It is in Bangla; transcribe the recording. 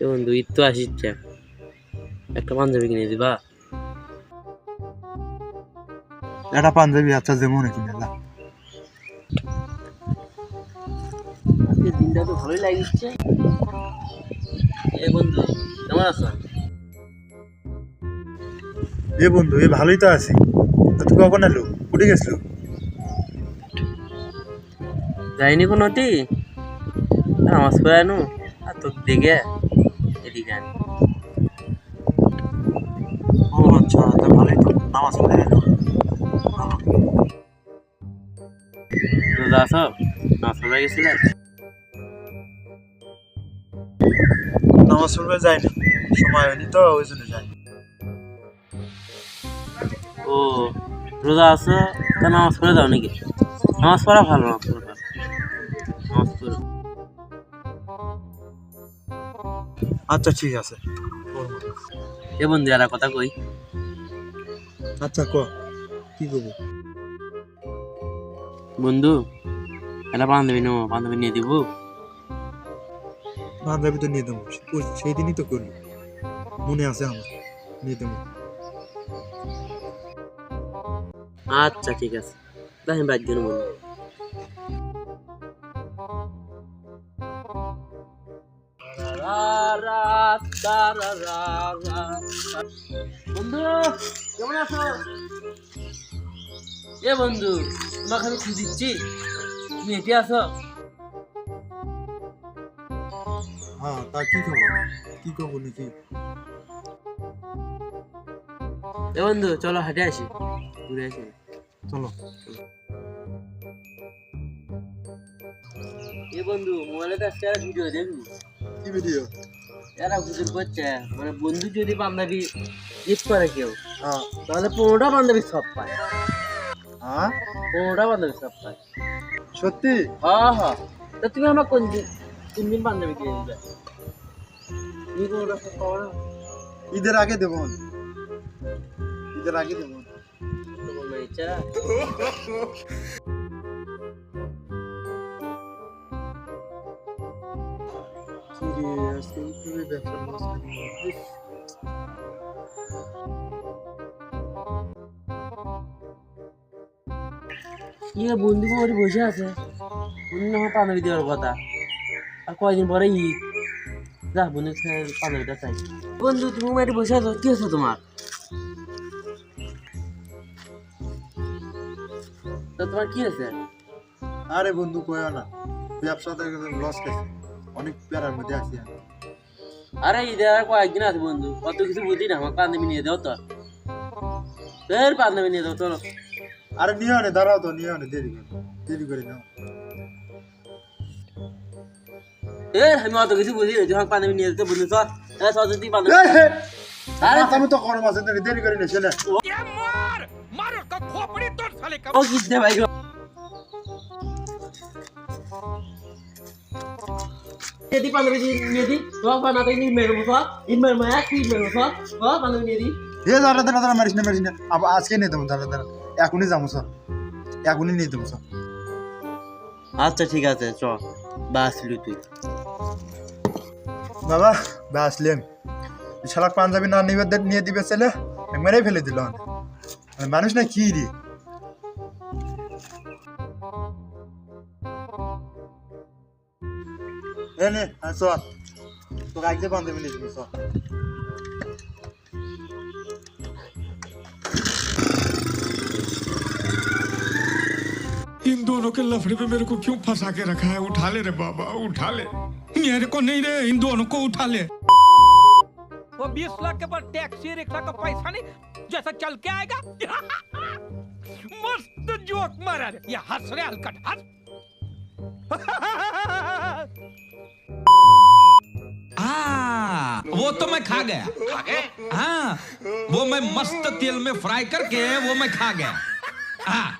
বন্ধু ঈদ তো আসিচ্ছে, একটা পাঞ্জাবি কিনে দিবা? একটা পাঞ্জাবি আচ্ছা যেমন কিনে না। আজকের দিনটা তো ভালোই লাগিচ্ছে। এ বন্ধু কেমন আছো? এ বন্ধু এ ভালোই তো আছি। তো তুই কখন এলো, উঠে গেছিল? যাইনি কোনোটি, নামাজ পড়ে আনো আর তোর দেখে এদিকে আনি। ও আচ্ছা, তা ভালোই তো, নামাজ পড়ে এলো। রোজা আছো? নামাজ পড়ে গেছিলে? নামাজ পড়বে যায়নি, সময় হয়নি তো ওই জন্য যায়নি। ও, রোজা আছো তা নামাজ পড়ে যাও নাকি? নামাজ পড়া ভালো, নামাজ পড়া ভালো, নামাজ পড়ো। আচ্ছা ঠিক আছে। এ বন্ধু আর কথা কই। আচ্ছা ক, কি করবো? বন্ধু একটা বান্ধবী নেবো, বান্ধবী নিয়ে দিব। বান্ধবী তো নিয়ে দেবো, সেই দিনই তো করলি, মনে আছে আমার, নিয়ে দেবো। আচ্ছা ঠিক আছে, তাই বাদ দিন বন্ধু। বন্ধু কেমন আছো? এ বন্ধু তোমাকে আমি খুঁজিচ্ছি, তুমি এটি আছো? হ্যাঁ, তা কি খবর, কি খবর নাকি? এ বন্ধু চলো হাঁটে আসি, ঘুরে আসি। চলো। এ বন্ধু মোবাইলে তো আজকে একটা ভিডিও দেখবি, কি ভিডিও? এরা হুজুর করছে মানে বন্ধু যদি বান্ধবী ইট করে কেউ, হ্যাঁ। তাহলে 15টা বান্ধবী সব পায়। হ্যাঁ 15টা বান্ধবী সব পায়। সত্যি? হ্যাঁ হ্যাঁ, তা তুমি আমার কোন দিন বান্ধবী কিনে দিবে? তুমি 15টা সব পাবো না? ঈদের আগে দেবো, ঈদের আগে দেবো। তো বললো ইচ্ছা। কি রে, আজকে তুমি ব্যবসা লস খাবি। ইয়ে বন্ধু বাড়ি বসে আছে, বন্ধু আমার বান্ধবী দেওয়ার কথা, আর কয়দিন পরে ঈদ, যা বন্ধু বান্ধবীটা চাই। বন্ধু তুমি বাড়ি বসে আছো, কি আছে তোমার? তো তোমার কি আছে? আরে বন্ধু কয়ও না, ব্যবসাতে লস খাইছি, অনেক প্যারার মধ্যে আছি আমি। আরে ঈদের আর কয়েকদিন আছে বন্ধু, কত কিছু বুঝি না, আমার বান্ধবী নিয়ে দাও তো, এর বান্ধবী নিয়ে দাও চলো। আরে নিও না, দাঁড়াও তো, নিও না, দেরি করে নাও। আমি অত কিছু বুঝি না, যখন বান্ধবী নিয়ে যেতে বন্ধু চল, চল যদি বান্ধবী। আরে আমি তো গরম আছে, দেরি করে নিস না। ও কি দে ভাই গো, যদি বান্ধবী নিয়ে দি তোমার বানাতে নিয়ে মেরবো সব, ইন মেরবো এক কি মেরবো সব, বান্ধবী নিয়ে দি। দাঁড়া মারিস না, আজকে নিয়ে দেবো, দাঁড়া, এখনই যাবো সব, এখনই নিয়ে দেবো সব। আচ্ছা ঠিক আছে চ, বাসলি তুই। বাবা বাসলেন, শালাক পাঞ্জাবি না নিবে, নিয়ে দিবে ছেলে, মেরে ফেলে দিল। মানুষ না কি রে। নে চল, তোকে আজকে পাঞ্জাবি নিয়ে দিবি, চল। इन दोनों के लफड़े पे मेरे को क्यों फंसा के रखा है? उठा ले रे बाबा, उठा ले। मेरे को नहीं रे, इन दोनों को उठा ले। वो 20 लाख के पर टैक्सी रिक्शा का पैसा नहीं जैसा चल के आएगा। मस्त जोक मारा रे, ये हंस रे हलकट हंस। वो तो मैं खा गया। हाँ, वो मैं मस्त तेल में फ्राई करके वो मैं खा गया। हाँ।